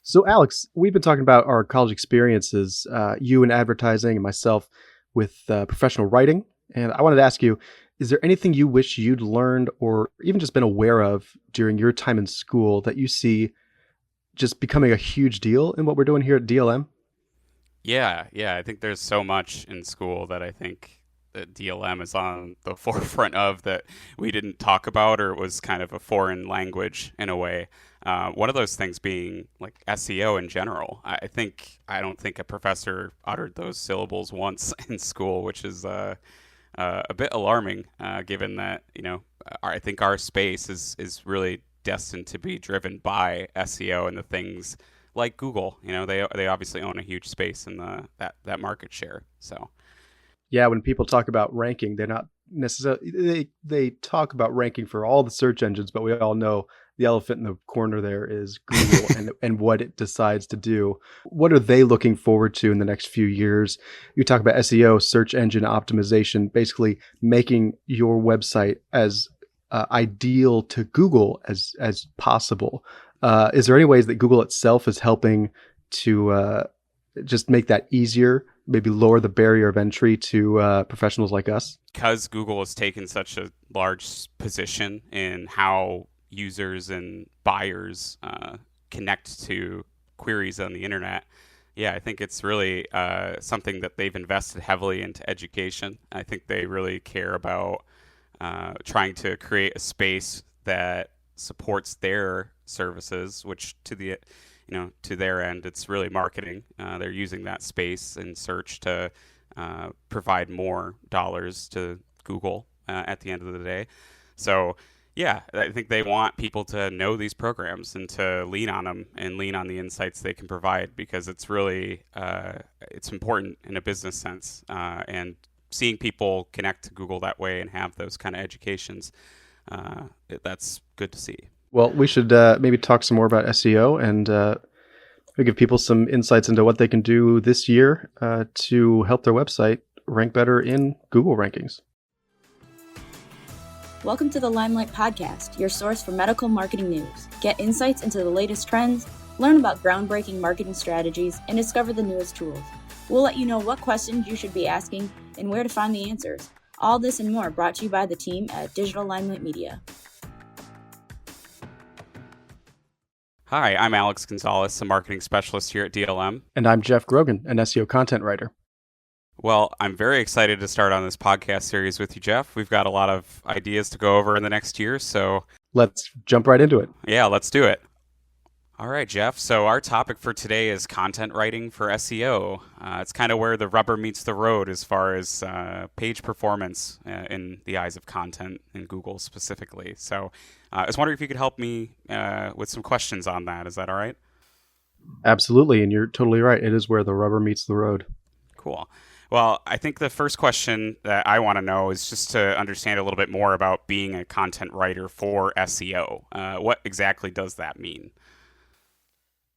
So, Alex, we've been talking about our college experiences, you in advertising and myself with professional writing. And I wanted to ask you, is there anything you wish you'd learned or even just been aware of during your time in school that you see just becoming a huge deal in what we're doing here at DLM? Yeah. I think there's so much in school that I think that DLM is on the forefront of that we didn't talk about, or it was kind of a foreign language in a way. One of those things being like SEO in general. I don't think a professor uttered those syllables once in school, which is a bit alarming, given that I think our space is really destined to be driven by SEO and the things like Google. They obviously own a huge space in that market share. So Yeah, when people talk about ranking, they're not necessarily they talk about ranking for all the search engines, but we all know the elephant in the corner there is Google and what it decides to do. What are they looking forward to in the next few years? You talk about SEO, search engine optimization, basically making your website as ideal to Google as possible. Is there any ways that Google itself is helping to just make that easier, maybe lower the barrier of entry to professionals like us? because Google has taken such a large position in how users and buyers connect to queries on the internet. Yeah, I think it's really something that they've invested heavily into education. I think they really care about trying to create a space that supports their services, which to their end, it's really marketing. They're using that space in search to provide more dollars to Google at the end of the day. So, yeah, I think they want people to know these programs and to lean on them and lean on the insights they can provide, because it's really it's important in a business sense. And seeing people connect to Google that way and have those kind of educations, that's good to see. Well, we should maybe talk some more about SEO and we give people some insights into what they can do this year to help their website rank better in Google rankings. Welcome to the Limelight podcast, your source for medical marketing news. Get insights into the latest trends, learn about groundbreaking marketing strategies, and discover the newest tools. We'll let you know what questions you should be asking and where to find the answers. All this and more brought to you by the team at Digital Limelight Media. Hi, I'm Alex Gonzalez, a marketing specialist here at DLM. And I'm Jeff Grogan, an SEO content writer. Well, I'm very excited to start on this podcast series with you, Jeff. We've got a lot of ideas to go over in the next year, so let's jump right into it. Yeah, let's do it. All right, Jeff. So our topic for today is content writing for SEO. It's kind of where the rubber meets the road as far as page performance in the eyes of content in Google specifically. So I was wondering if you could help me with some questions on that. Is that all right? Absolutely, and you're totally right. It is where the rubber meets the road. Cool. Well, I think the first question that I want to know is just to understand a little bit more about being a content writer for SEO. What exactly does that mean?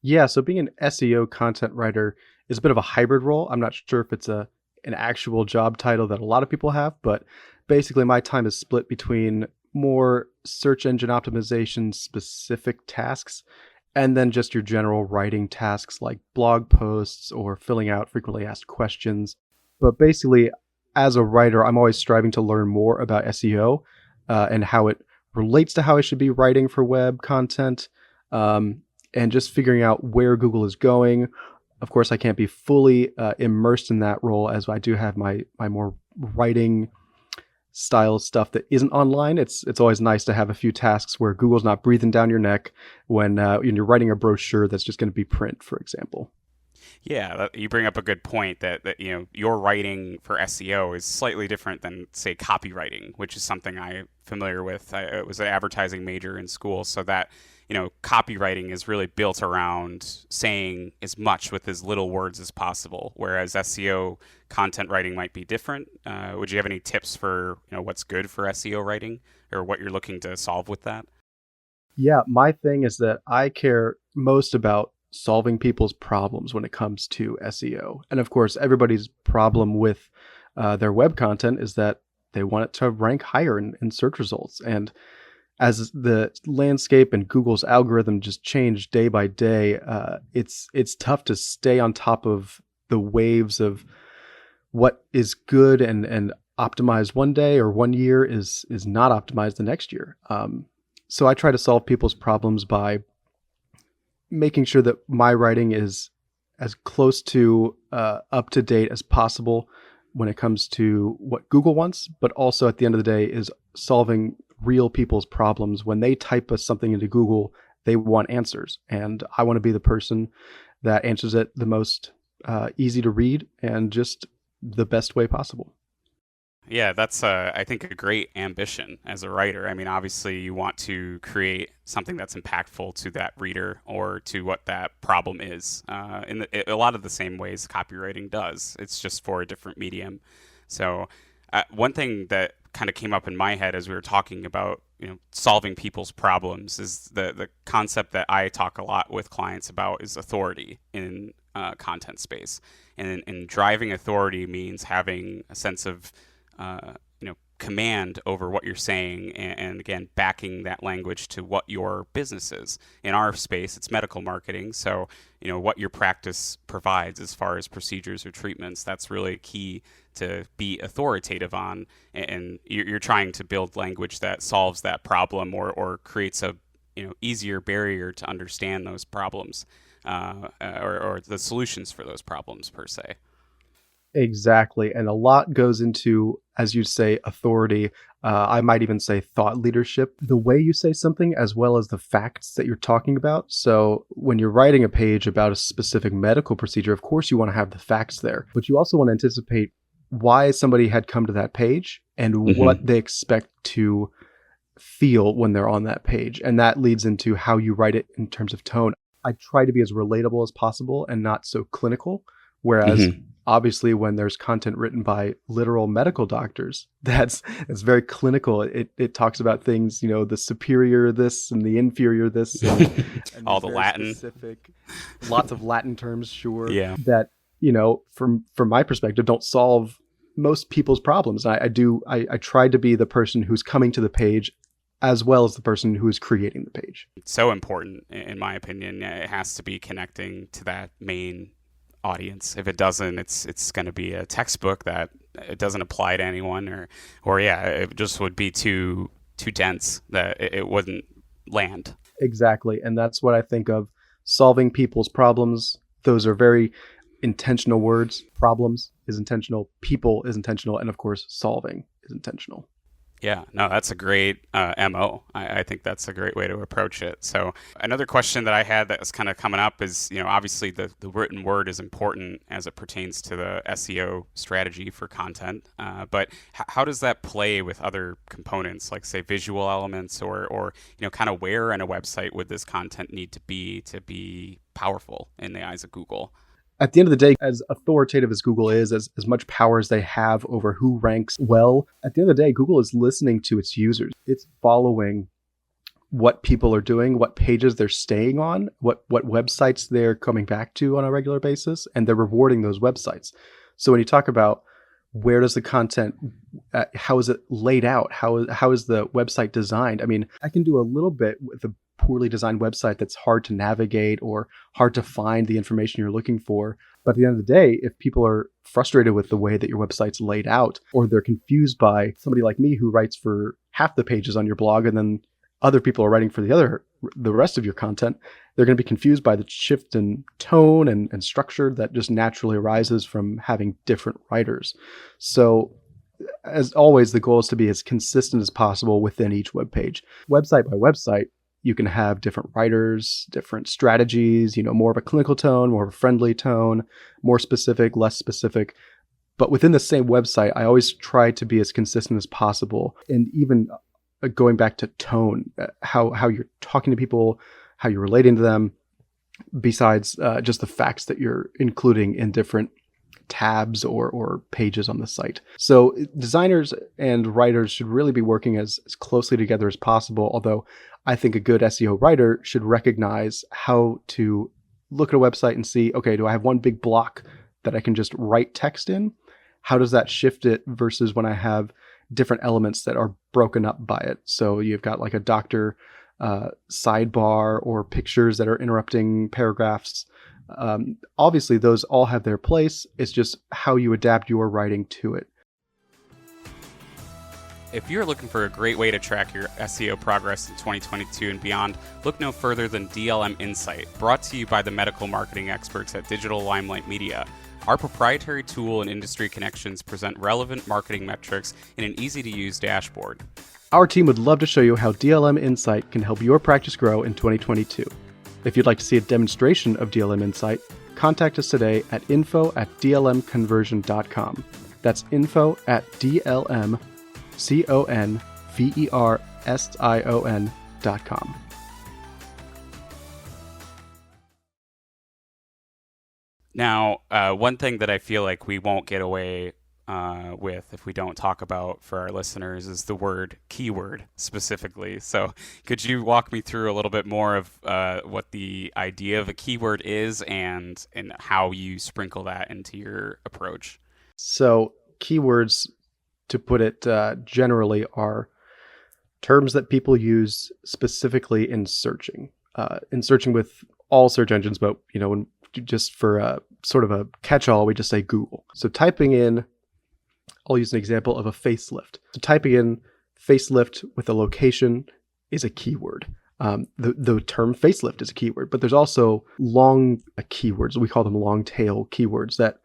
Yeah, so being an SEO content writer is a bit of a hybrid role. I'm not sure if it's an actual job title that a lot of people have, but basically my time is split between more search engine optimization specific tasks and then just your general writing tasks like blog posts or filling out frequently asked questions. But basically, as a writer, I'm always striving to learn more about SEO and how it relates to how I should be writing for web content. And just figuring out where Google is going. Of course, I can't be fully immersed in that role, as I do have my more writing style stuff that isn't online. It's always nice to have a few tasks where Google's not breathing down your neck when you're writing a brochure that's just going to be print, for example. Yeah, you bring up a good point that your writing for SEO is slightly different than, say, copywriting, which is something I'm familiar with. I was an advertising major in school, so that copywriting is really built around saying as much with as little words as possible, whereas SEO content writing might be different. Would you have any tips for what's good for SEO writing or what you're looking to solve with that? Yeah, my thing is that I care most about solving people's problems when it comes to SEO. And of course, everybody's problem with their web content is that they want it to rank higher in search results. And as the landscape and Google's algorithm just change day by day, it's tough to stay on top of the waves of what is good and optimized one day or one year is not optimized the next year. So I try to solve people's problems by making sure that my writing is as close to up to date as possible when it comes to what Google wants, but also at the end of the day is solving real people's problems. When they type something into Google, they want answers, and I want to be the person that answers it the most easy to read and just the best way possible. Yeah, that's I think a great ambition as a writer. I mean, obviously you want to create something that's impactful to that reader or to what that problem is. A lot of the same ways copywriting does. It's just for a different medium. So one thing that kind of came up in my head as we were talking about, solving people's problems is the concept that I talk a lot with clients about is authority in content space. And driving authority means having a sense of command over what you're saying, and again, backing that language to what your business is. In our space, it's medical marketing. So, what your practice provides as far as procedures or treatments, that's really key to be authoritative on. And you're trying to build language that solves that problem or creates a, easier barrier to understand those problems, or the solutions for those problems per se. Exactly. And a lot goes into, as you say, authority. I might even say thought leadership, the way you say something, as well as the facts that you're talking about. So when you're writing a page about a specific medical procedure, of course, you want to have the facts there, but you also want to anticipate why somebody had come to that page and what they expect to feel when they're on that page. And that leads into how you write it in terms of tone. I try to be as relatable as possible and not so clinical, whereas obviously, when there's content written by literal medical doctors, it's very clinical. It talks about things, the superior this and the inferior this, and all the Latin, specific, lots of Latin terms, sure. Yeah. That from my perspective, don't solve most people's problems. I try to be the person who's coming to the page, as well as the person who is creating the page. It's so important, in my opinion. It has to be connecting to that main audience. If it doesn't, it's going to be a textbook that it doesn't apply to anyone, or it just would be too dense that it wouldn't land. Exactly. And that's what I think of solving people's problems. Those are very intentional words. Problems is intentional, people is intentional, and of course solving is intentional. Yeah, no, that's a great MO. I think that's a great way to approach it. So another question that I had that was kind of coming up is, obviously the written word is important as it pertains to the SEO strategy for content. But how does that play with other components, like say visual elements or kind of where in a website would this content need to be powerful in the eyes of Google? At the end of the day, as authoritative as Google is, as much power as they have over who ranks well, at the end of the day, Google is listening to its users. It's following what people are doing, what pages they're staying on, what websites they're coming back to on a regular basis, and they're rewarding those websites. So when you talk about where does the content, how is it laid out? How is the website designed? I mean, I can do a little bit with a poorly designed website that's hard to navigate or hard to find the information you're looking for. But at the end of the day, if people are frustrated with the way that your website's laid out, or they're confused by somebody like me who writes for half the pages on your blog and then other people are writing for the rest of your content, they're going to be confused by the shift in tone and structure that just naturally arises from having different writers. So as always, the goal is to be as consistent as possible within each web page. Website by website, you can have different writers, different strategies, more of a clinical tone, more of a friendly tone, more specific, less specific. But within the same website, I always try to be as consistent as possible. And even going back to tone, how you're talking to people, how you're relating to them, besides just the facts that you're including in different tabs or pages on the site. So designers and writers should really be working as closely together as possible, although I think a good SEO writer should recognize how to look at a website and see, okay, do I have one big block that I can just write text in? How does that shift it versus when I have different elements that are broken up by it. So you've got like a doctor sidebar or pictures that are interrupting paragraphs. Obviously, those all have their place. It's just how you adapt your writing to it. If you're looking for a great way to track your SEO progress in 2022 and beyond, look no further than DLM Insight, brought to you by the medical marketing experts at Digital Limelight Media. Our proprietary tool and industry connections present relevant marketing metrics in an easy-to-use dashboard. Our team would love to show you how DLM Insight can help your practice grow in 2022. If you'd like to see a demonstration of DLM Insight, contact us today at info@dlmconversion.com. That's info@dlmconversion.com. Now, one thing that I feel like we won't get away with if we don't talk about for our listeners is the word keyword specifically. So could you walk me through a little bit more of what the idea of a keyword is and how you sprinkle that into your approach? So keywords, to put it generally, are terms that people use specifically in searching with all search engines, but when just for sort of a catch-all, we just say Google. So typing in, I'll use an example of a facelift. So typing in facelift with a location is a keyword. The term facelift is a keyword, but there's also long keywords. We call them long tail keywords that,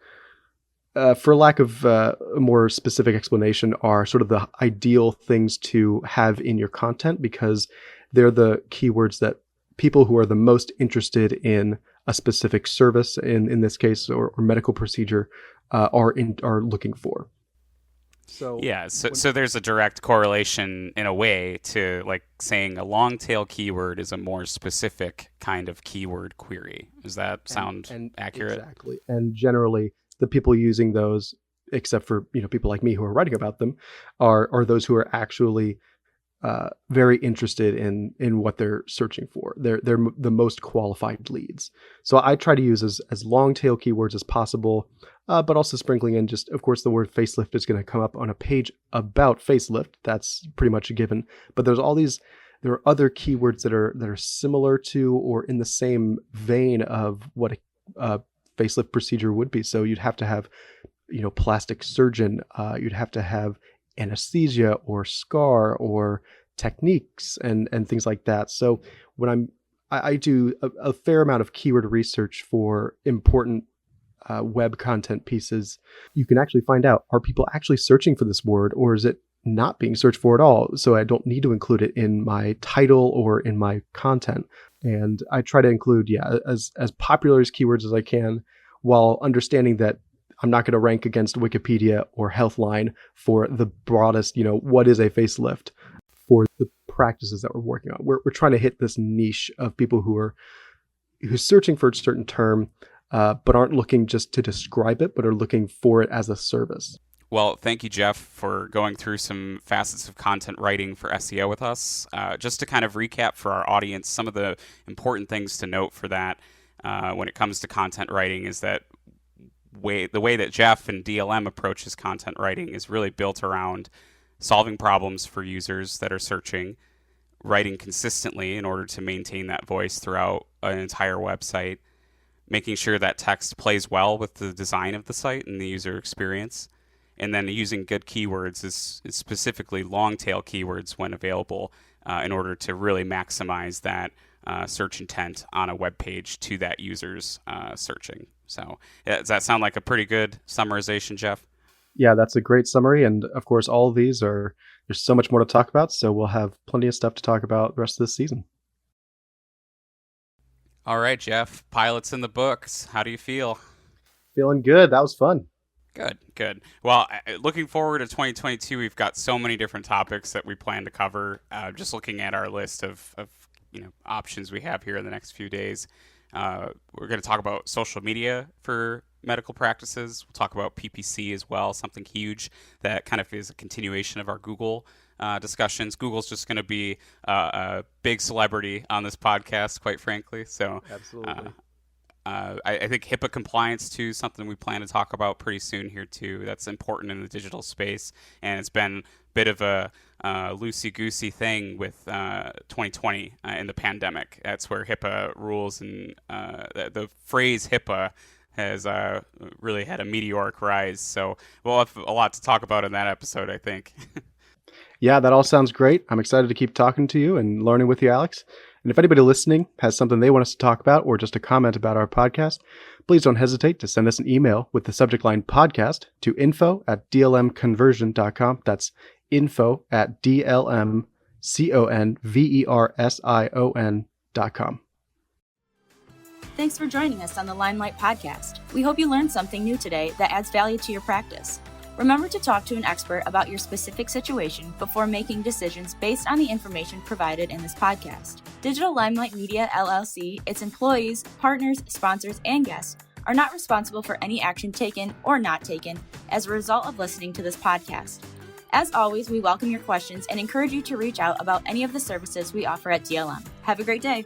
for lack of a more specific explanation, are sort of the ideal things to have in your content because they're the keywords that people who are the most interested in a specific service, in this case, or medical procedure, are looking for. So yeah, so there's a direct correlation in a way to like saying a long tail keyword is a more specific kind of keyword query. Does that sound accurate? Exactly. And generally, the people using those, except for people like me who are writing about them, are those who are actually very interested in what they're searching for. They're the most qualified leads. So I try to use as long tail keywords as possible, but also sprinkling in just, of course, the word facelift is going to come up on a page about facelift. That's pretty much a given. But there are other keywords that are similar to or in the same vein of what a facelift procedure would be. So you'd have to have, plastic surgeon. You'd have to have anesthesia or scar or techniques and things like that. So when I do a fair amount of keyword research for important web content pieces, you can actually find out, are people actually searching for this word or is it not being searched for at all? So I don't need to include it in my title or in my content. And I try to include, as popular as keywords as I can, while understanding that I'm not going to rank against Wikipedia or Healthline for the broadest, what is a facelift for the practices that we're working on. We're trying to hit this niche of people who's searching for a certain term, but aren't looking just to describe it, but are looking for it as a service. Well, thank you, Jeff, for going through some facets of content writing for SEO with us. Just to kind of recap for our audience, some of the important things to note for that when it comes to content writing is that the way that Jeff and DLM approaches content writing is really built around solving problems for users that are searching, writing consistently in order to maintain that voice throughout an entire website, making sure that text plays well with the design of the site and the user experience, and then using good keywords is specifically long tail keywords when available in order to really maximize that search intent on a web page to that user's searching. So does that sound like a pretty good summarization, Jeff? Yeah, that's a great summary. And of course, all of these there's so much more to talk about. So we'll have plenty of stuff to talk about the rest of this season. All right, Jeff, pilot's in the books. How do you feel? Feeling good. That was fun. Good. Well, looking forward to 2022, we've got so many different topics that we plan to cover. Just looking at our list of options we have here in the next few days. We're going to talk about social media for medical practices. We'll talk about PPC as well, something huge that kind of is a continuation of our Google discussions. Google's just going to be a big celebrity on this podcast, quite frankly. So absolutely. I think HIPAA compliance too is something we plan to talk about pretty soon here too. That's important in the digital space, and it's been bit of a loosey-goosey thing with 2020 in the pandemic. That's where HIPAA rules and the phrase HIPAA has really had a meteoric rise. So we'll have a lot to talk about in that episode, I think. Yeah, that all sounds great. I'm excited to keep talking to you and learning with you, Alex. And if anybody listening has something they want us to talk about or just a comment about our podcast, please don't hesitate to send us an email with the subject line podcast to info@dlmconversion.com. That's info@dlmconversion.com. Thanks for joining us on the Limelight podcast. We hope you learned something new today that adds value to your practice. Remember to talk to an expert about your specific situation before making decisions based on the information provided in this podcast. Digital Limelight Media LLC, its employees, partners, sponsors, and guests are not responsible for any action taken or not taken as a result of listening to this podcast. As always, we welcome your questions and encourage you to reach out about any of the services we offer at DLM. Have a great day.